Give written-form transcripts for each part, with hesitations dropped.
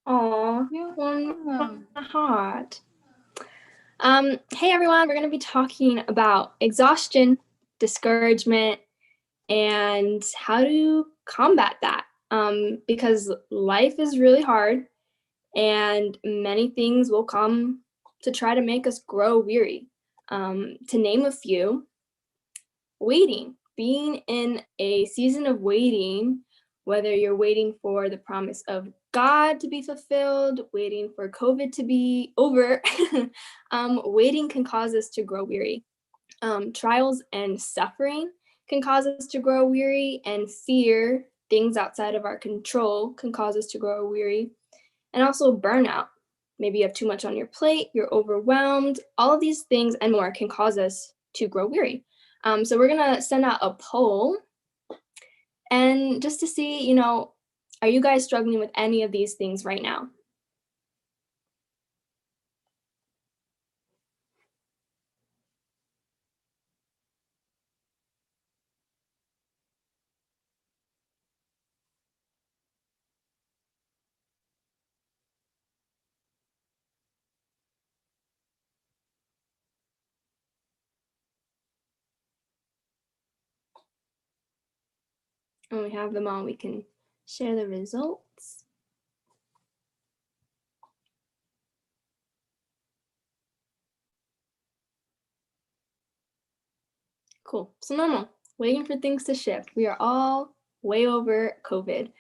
Aw, You're one welcome. heart. Hey everyone, we're going to be talking about exhaustion, discouragement, and how to combat that. Because life is really hard and many things will come to try to make us grow weary. To name a few, waiting, being in a season of waiting, whether you're waiting for the promise of God to be fulfilled, waiting for COVID to be over, waiting can cause us to grow weary. Trials and suffering can cause us to grow weary, and fear, things outside of our control, can cause us to grow weary. And also burnout. Maybe you have too much on your plate, you're overwhelmed. All of these things and more can cause us to grow weary. So we're gonna send out a poll and just to see, are you guys struggling with any of these things right now? When we have them all, we can share the results. Cool. So normal, waiting for things to shift. We are all way over COVID.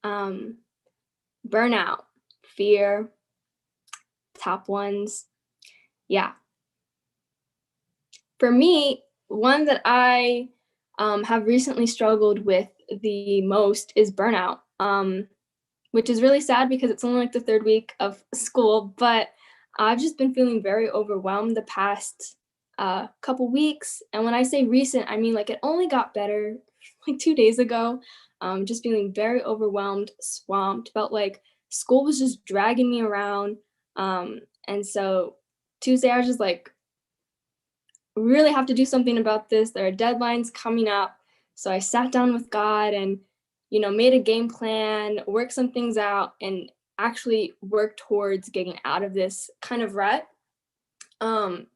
Burnout, fear, top ones. Yeah. For me, one that I have recently struggled with the most is burnout, which is really sad because it's only like the third week of school, but I've just been feeling very overwhelmed the past couple weeks. And when I say recent, I mean like it only got better like 2 days ago. Just feeling very overwhelmed, swamped, felt like school was just dragging me around. And so Tuesday, I was just like, really have to do something about this. There are deadlines coming up. So I sat down with God and, made a game plan, worked some things out, and actually worked towards getting out of this kind of rut.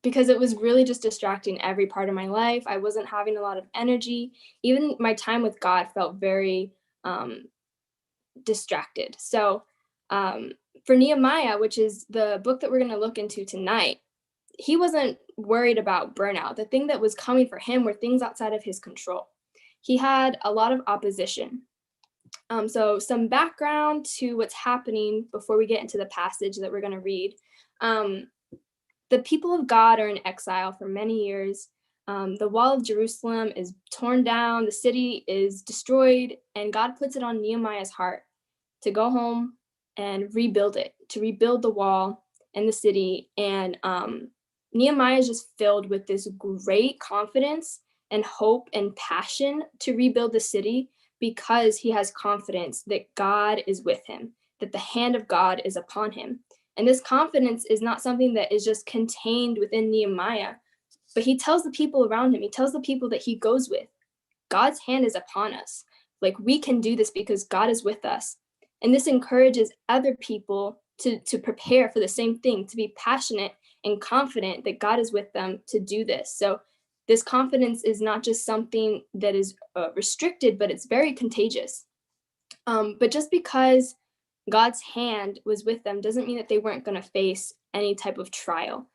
Because it was really just distracting every part of my life. I wasn't having a lot of energy. Even my time with God felt very distracted. So for Nehemiah, which is the book that we're going to look into tonight, he wasn't worried about burnout. The thing that was coming for him were things outside of his control. He had a lot of opposition. So some background to what's happening before we get into the passage that we're going to read. The people of God are in exile for many years. The wall of Jerusalem is torn down, the city is destroyed, and God puts it on Nehemiah's heart to go home and rebuild it, to rebuild the wall and the city. And Nehemiah is just filled with this great confidence and hope and passion to rebuild the city because he has confidence that God is with him, that the hand of God is upon him. And this confidence is not something that is just contained within Nehemiah, but he tells the people around him, he tells the people that he goes with, God's hand is upon us. Like we can do this because God is with us. And this encourages other people to prepare for the same thing, to be passionate and confident that God is with them to do this. So this confidence is not just something that is restricted, but it's very contagious. But just because God's hand was with them doesn't mean that they weren't going to face any type of trial,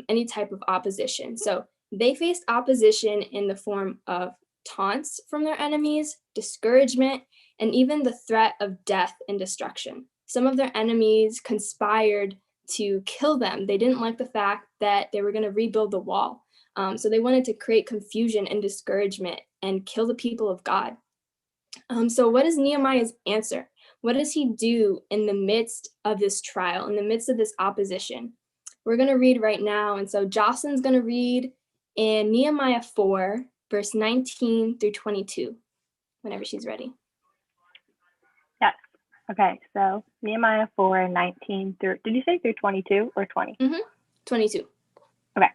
any type of opposition. So they faced opposition in the form of taunts from their enemies, discouragement, and even the threat of death and destruction. Some of their enemies conspired to kill them. They didn't like the fact that they were going to rebuild the wall. So they wanted to create confusion and discouragement and kill the people of God. So what is Nehemiah's answer? What does he do in the midst of this trial, in the midst of this opposition? We're going to read right now. And so Jocelyn's going to read in Nehemiah 4, verse 19 through 22, whenever she's ready. Yes. Okay, so Nehemiah 4, 19 through, did you say through 22 or 20? 22. Okay.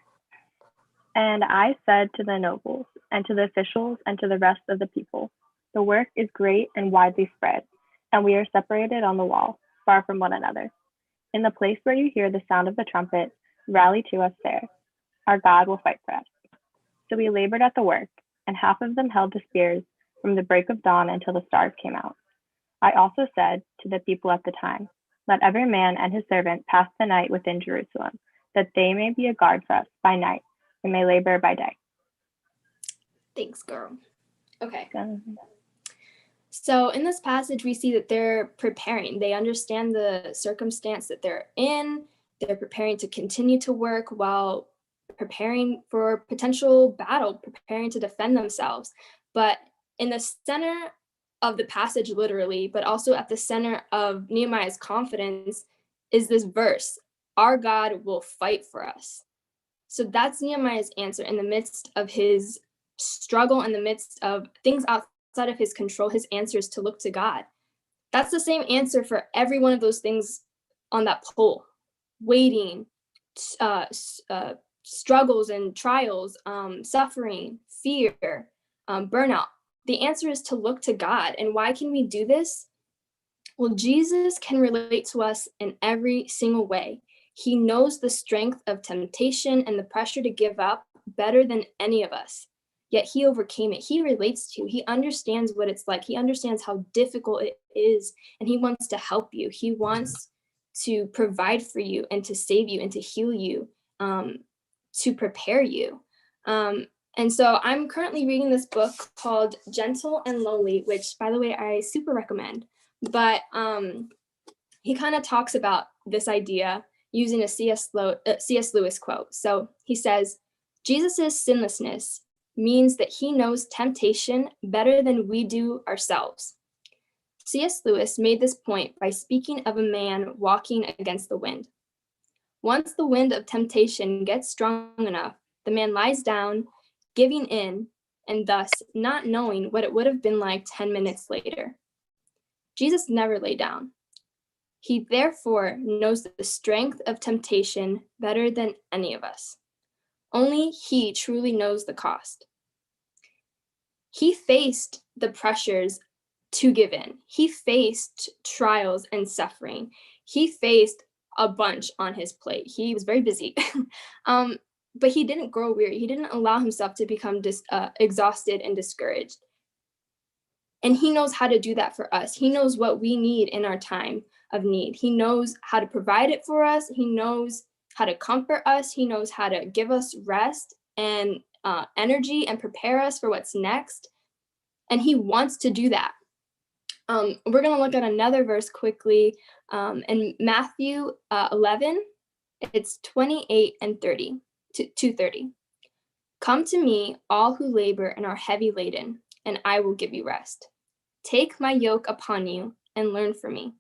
And I said to the nobles and to the officials and to the rest of the people, the work is great and widely spread, and we are separated on the wall, far from one another. In the place where you hear the sound of the trumpet, rally to us there. Our God will fight for us." So we labored at the work, and half of them held the spears from the break of dawn until the stars came out. I also said to the people at the time, "Let every man and his servant pass the night within Jerusalem, that they may be a guard for us by night, and may labor by day." Thanks, girl. Okay. Um, So in this passage, we see that they're preparing. They understand the circumstance that they're in. They're preparing to continue to work while preparing for potential battle, preparing to defend themselves. But in the center of the passage, literally, but also at the center of Nehemiah's confidence is this verse: "Our God will fight for us." So that's Nehemiah's answer in the midst of his struggle, in the midst of things outside of his control. His answer is to look to God. That's the same answer for every one of those things on that pole: waiting, struggles and trials, suffering, fear, burnout. The answer is to look to God. And why can we do this? Well, Jesus can relate to us in every single way. He knows the strength of temptation and the pressure to give up better than any of us. Yet he overcame it. He relates to you. He understands what it's like. He understands how difficult it is, and he wants to help you. He wants to provide for you and to save you and to heal you, to prepare you. And so I'm currently reading this book called Gentle and Lowly, which, by the way, I super recommend. But he kind of talks about this idea using a C.S. Lewis quote. So he says, "Jesus' sinlessness means that he knows temptation better than we do ourselves." C.S. Lewis made this point by speaking of a man walking against the wind. Once the wind of temptation gets strong enough, the man lies down, giving in, and thus not knowing what it would have been like 10 minutes later. Jesus never lay down. He therefore knows the strength of temptation better than any of us. Only he truly knows the cost. He faced the pressures to give in. He faced trials and suffering. He faced a bunch on his plate. He was very busy. But he didn't grow weary. He didn't allow himself to become exhausted and discouraged. And he knows how to do that for us. He knows what we need in our time of need. He knows how to provide it for us. He knows how to comfort us. He knows how to give us rest and energy and prepare us for what's next. And he wants to do that. We're going to look at another verse quickly in Matthew 11. It's 28 and 30 to 30. "Come to me, all who labor and are heavy laden, and I will give you rest. Take my yoke upon you and learn from me,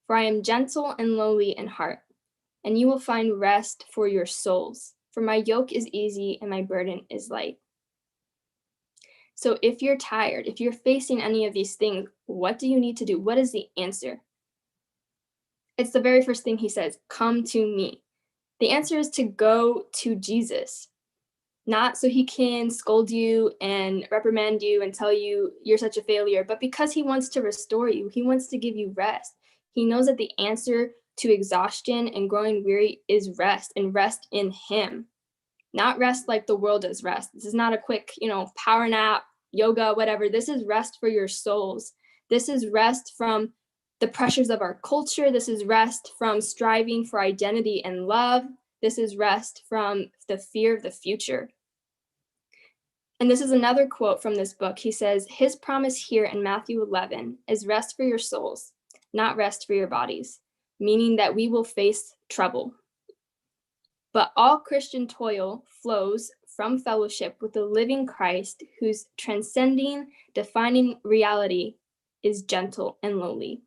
for I am gentle and lowly in heart, and you will find rest for your souls. For my yoke is easy and my burden is light." So if you're tired, if you're facing any of these things, what do you need to do? What is the answer? It's the very first thing he says: "Come to me." The answer is to go to Jesus. Not so he can scold you and reprimand you and tell you you're such a failure, but because he wants to restore you. He wants to give you rest. He knows that the answer to exhaustion and growing weary is rest, and rest in him. Not rest like the world does rest. This is not a quick, power nap, yoga, whatever. This is rest for your souls. This is rest from the pressures of our culture. This is rest from striving for identity and love. This is rest from the fear of the future. And this is another quote from this book. He says, "His promise here in Matthew 11 is rest for your souls, not rest for your bodies," meaning that we will face trouble. But all Christian toil flows from fellowship with the living Christ, whose transcending, defining reality is gentle and lowly.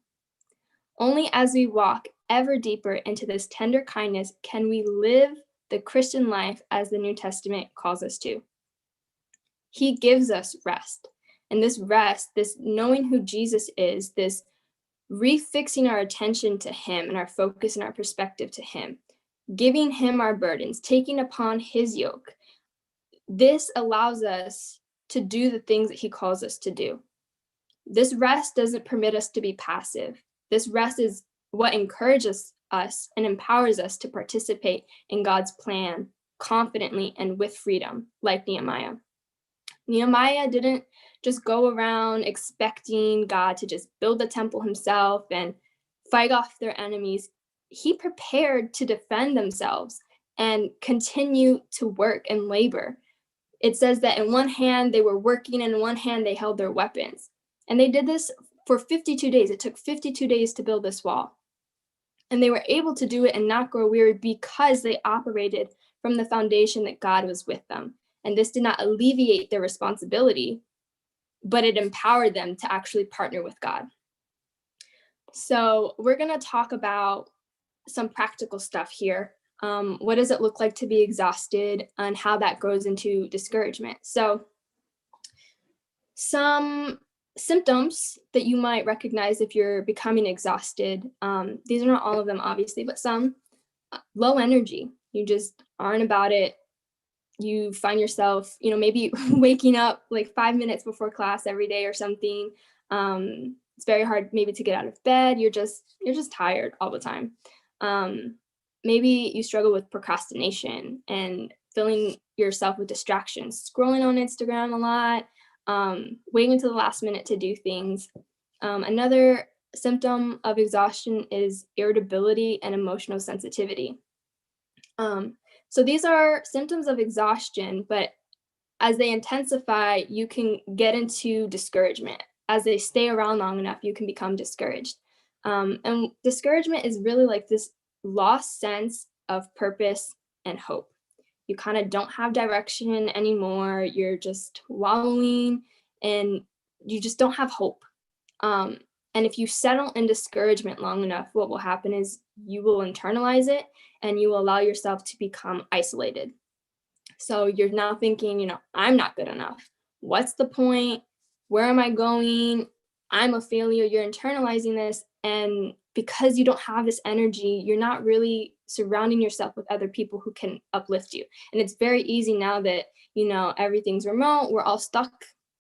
Only as we walk ever deeper into this tender kindness can we live the Christian life as the New Testament calls us to. He gives us rest. And this rest, this knowing who Jesus is, this refixing our attention to him and our focus and our perspective to him, giving him our burdens, taking upon his yoke, this allows us to do the things that he calls us to do. This rest doesn't permit us to be passive. This rest is what encourages us and empowers us to participate in God's plan confidently and with freedom, like Nehemiah. Nehemiah didn't just go around expecting God to just build the temple himself and fight off their enemies. He prepared to defend themselves and continue to work and labor. It says that in one hand they were working, and in one hand they held their weapons. And they did this for 52 days. It took 52 days to build this wall. And they were able to do it and not grow weary because they operated from the foundation that God was with them. And this did not alleviate their responsibility, but it empowered them to actually partner with God. So we're going to talk about some practical stuff here. What does it look like to be exhausted and how that grows into discouragement? So some symptoms that you might recognize if you're becoming exhausted, these are not all of them, obviously, but some: low energy. You just aren't about it. You find yourself, maybe waking up like 5 minutes before class every day or something. It's very hard maybe to get out of bed. You're just tired all the time. Maybe you struggle with procrastination and filling yourself with distractions, scrolling on Instagram a lot, waiting until the last minute to do things. Another symptom of exhaustion is irritability and emotional sensitivity. So these are symptoms of exhaustion, but as they intensify, you can get into discouragement. As they stay around long enough, you can become discouraged. And discouragement is really like this lost sense of purpose and hope. You kind of don't have direction anymore. You're just wallowing and you just don't have hope. And if you settle in discouragement long enough, what will happen is you will internalize it and you will allow yourself to become isolated. So you're now thinking, I'm not good enough. What's the point? Where am I going? I'm a failure. You're internalizing this. And because you don't have this energy, you're not really surrounding yourself with other people who can uplift you. And it's very easy now that, everything's remote. We're all stuck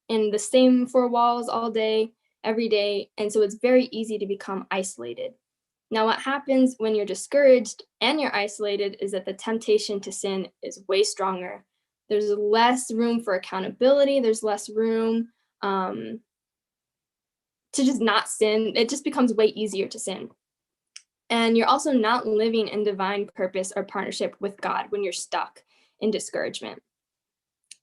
in the same four walls all day, every day. And so it's very easy to become isolated. Now, what happens when you're discouraged and you're isolated is that the temptation to sin is way stronger. There's less room for accountability. There's less room to just not sin. It just becomes way easier to sin. And you're also not living in divine purpose or partnership with God when you're stuck in discouragement.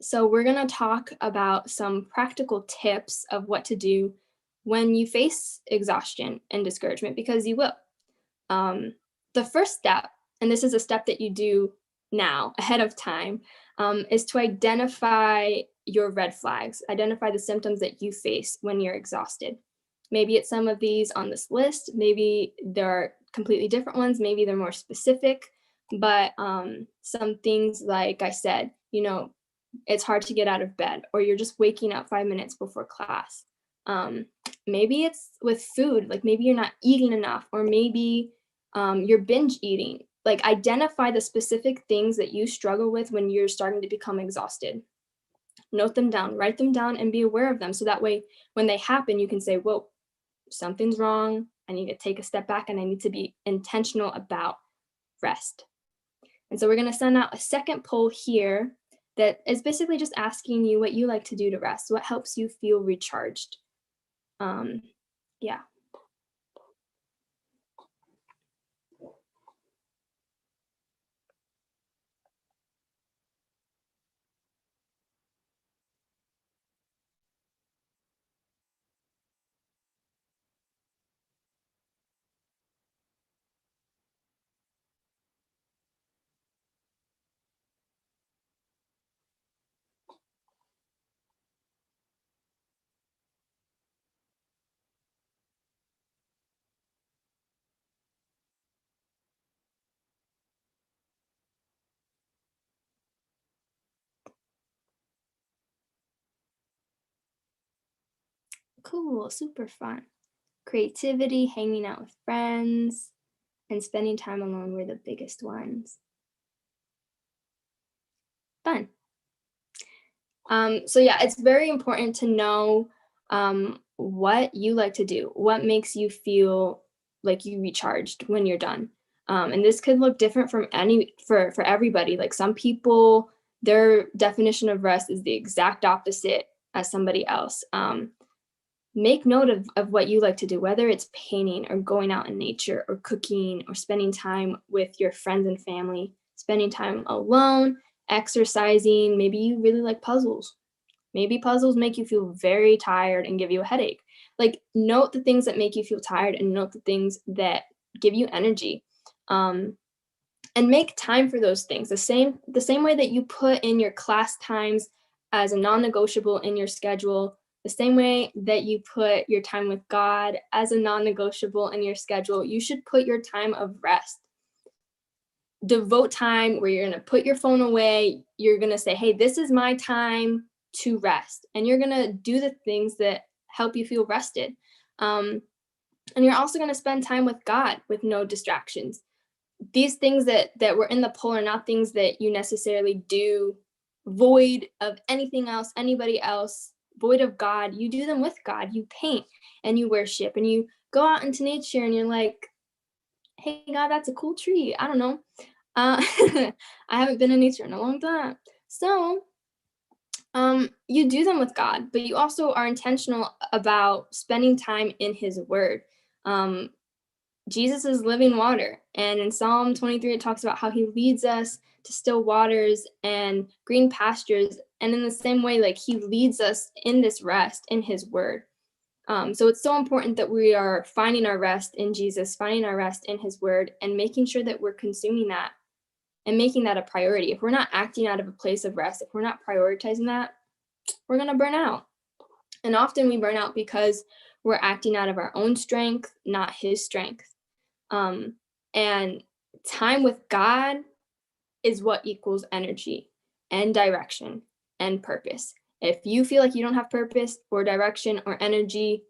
So we're going to talk about some practical tips of what to do when you face exhaustion and discouragement, because you will. The first step, and this is a step that you do now ahead of time, is to identify your red flags, identify the symptoms that you face when you're exhausted. Maybe it's some of these on this list, maybe there are completely different ones, maybe they're more specific, but some things, like I said, it's hard to get out of bed, or you're just waking up 5 minutes before class. Maybe it's with food, like maybe you're not eating enough, or maybe you're binge eating. Like, identify the specific things that you struggle with when you're starting to become exhausted. Note them down, write them down, and be aware of them. So that way, when they happen, you can say, whoa, something's wrong. I need to take a step back and I need to be intentional about rest. And so we're going to send out a second poll here that is basically just asking you what you like to do to rest, what helps you feel recharged. Yeah. Cool, super fun. Creativity, hanging out with friends, and spending time alone were the biggest ones. Fun. So yeah, it's very important to know what you like to do, what makes you feel like you recharged when you're done. And this could look different for everybody. Like some people, their definition of rest is the exact opposite as somebody else. Make note of what you like to do, whether it's painting or going out in nature or cooking or spending time with your friends and family, spending time alone, exercising. Maybe you really like puzzles. Maybe puzzles make you feel very tired and give you a headache. Like, note the things that make you feel tired and note the things that give you energy. And make time for those things. The same way that you put in your class times as a non-negotiable in your schedule, the same way that you put your time with God as a non-negotiable in your schedule, you should put your time of rest. Devote time where you're going to put your phone away. You're going to say, hey, this is my time to rest. And you're going to do the things that help you feel rested. And you're also going to spend time with God with no distractions. These things that were in the poll are not things that you necessarily do void of anything else, anybody else, void of God. You do them with God. You paint and you worship and you go out into nature and you're like, hey, God, that's a cool tree. I don't know. I haven't been in nature in a long time. So you do them with God, but you also are intentional about spending time in his word. Jesus is living water. And in Psalm 23, it talks about how he leads us to still waters and green pastures. And in the same way, like he leads us in this rest in his word. So it's so important that we are finding our rest in Jesus, finding our rest in his word, and making sure that we're consuming that and making that a priority. If we're not acting out of a place of rest, if we're not prioritizing that, we're going to burn out. And often we burn out because we're acting out of our own strength, not his strength. And time with God is what equals energy and direction and purpose. If you feel like you don't have purpose or direction or energy,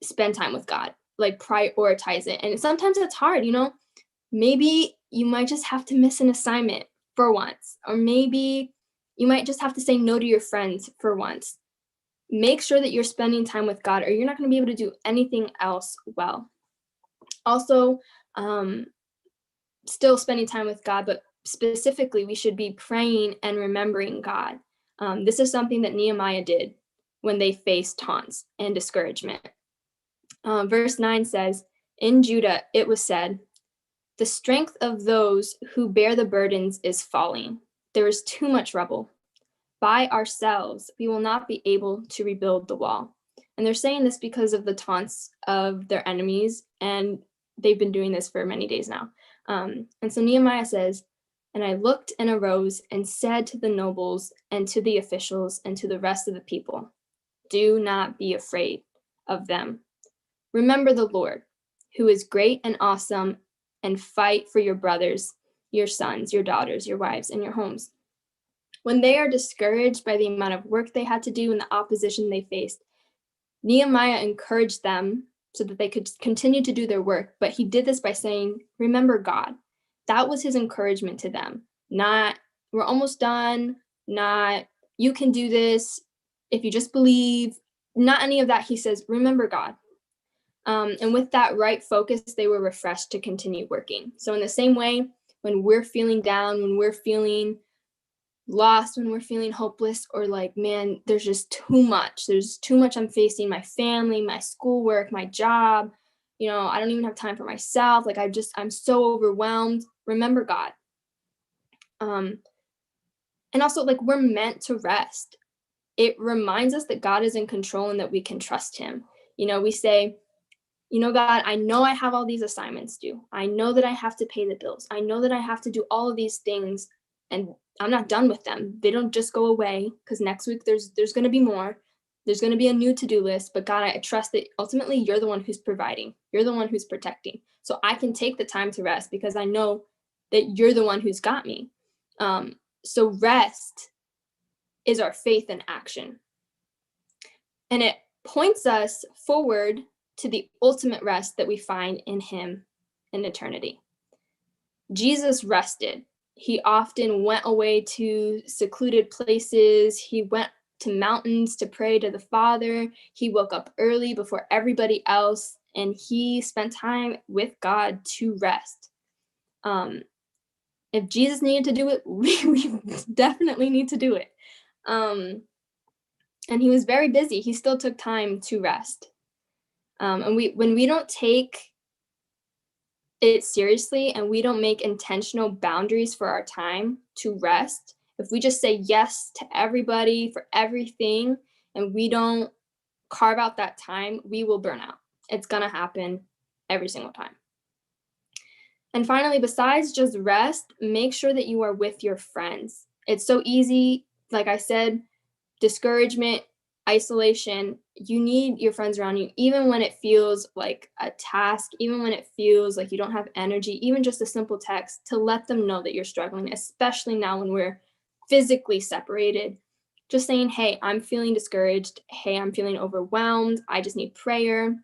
spend time with God, like prioritize it. And sometimes it's hard, maybe you might just have to miss an assignment for once, or maybe you might just have to say no to your friends for once. Make sure that you're spending time with God, or you're not going to be able to do anything else well. Also, still spending time with God, but specifically, we should be praying and remembering God. This is something that Nehemiah did when they faced taunts and discouragement. Verse 9 says, in Judah it was said, the strength of those who bear the burdens is falling. There is too much rubble. By ourselves, we will not be able to rebuild the wall. And they're saying this because of the taunts of their enemies, and they've been doing this for many days now. And so Nehemiah says, and I looked and arose and said to the nobles and to the officials and to the rest of the people, do not be afraid of them. Remember the Lord, who is great and awesome, and fight for your brothers, your sons, your daughters, your wives, and your homes. When they are discouraged by the amount of work they had to do and the opposition they faced, Nehemiah encouraged them so that they could continue to do their work. But he did this by saying, remember God. That was his encouragement to them. Not, we're almost done. Not, you can do this if you just believe. Not any of that. He says, remember God. And with that right focus, they were refreshed to continue working. So in the same way, when we're feeling down, when we're feeling lost, when we're feeling hopeless, or like, man, there's just too much. There's too much I'm facing, my family, my schoolwork, my job. I don't even have time for myself. Like I'm so overwhelmed. Remember God. And also, like, we're meant to rest. It reminds us that God is in control and that we can trust him. We say, God, I know I have all these assignments due. I know that I have to pay the bills. I know that I have to do all of these things, and I'm not done with them. They don't just go away, because next week there's going to be more. There's going to be a new to-do list, but God, I trust that ultimately you're the one who's providing. You're the one who's protecting. So I can take the time to rest because I know that you're the one who's got me. So rest is our faith in action. And it points us forward to the ultimate rest that we find in him in eternity. Jesus rested. He often went away to secluded places. He went to mountains to pray to the Father. He woke up early before everybody else and he spent time with God to rest. If Jesus needed to do it, we definitely need to do it. And he was very busy. He still took time to rest. And when we don't take it seriously and we don't make intentional boundaries for our time to rest, if we just say yes to everybody for everything and we don't carve out that time, we will burn out. It's going to happen every single time. And finally, besides just rest, make sure that you are with your friends. It's so easy, like I said, discouragement, isolation. You need your friends around you, even when it feels like a task, even when it feels like you don't have energy, even just a simple text to let them know that you're struggling, especially now when we're physically separated. Just saying, hey, I'm feeling discouraged. Hey, I'm feeling overwhelmed. I just need prayer.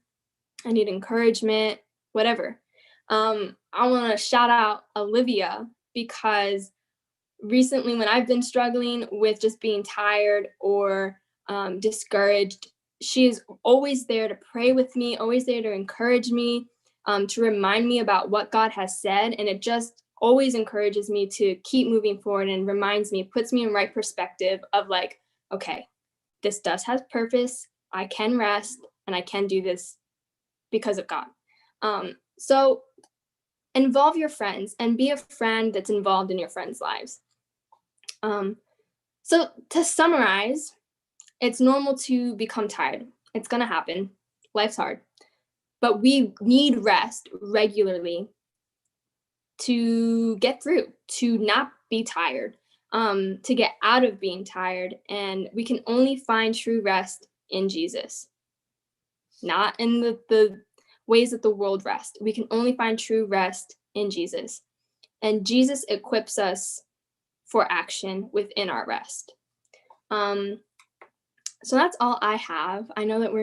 I need encouragement, whatever. I want to shout out Olivia because recently when I've been struggling with just being tired or discouraged, she is always there to pray with me, always there to encourage me, to remind me about what God has said. And it just always encourages me to keep moving forward and reminds me, puts me in right perspective of like, okay, this does have purpose. I can rest and I can do this because of God. So involve your friends and be a friend that's involved in your friends' lives. So to summarize, it's normal to become tired. It's going to happen. Life's hard. But we need rest regularly to get through, to not be tired, to get out of being tired. And we can only find true rest in Jesus, not in the ways that the world rests. We can only find true rest in Jesus. And Jesus equips us for action within our rest. So that's all I have. I know that we're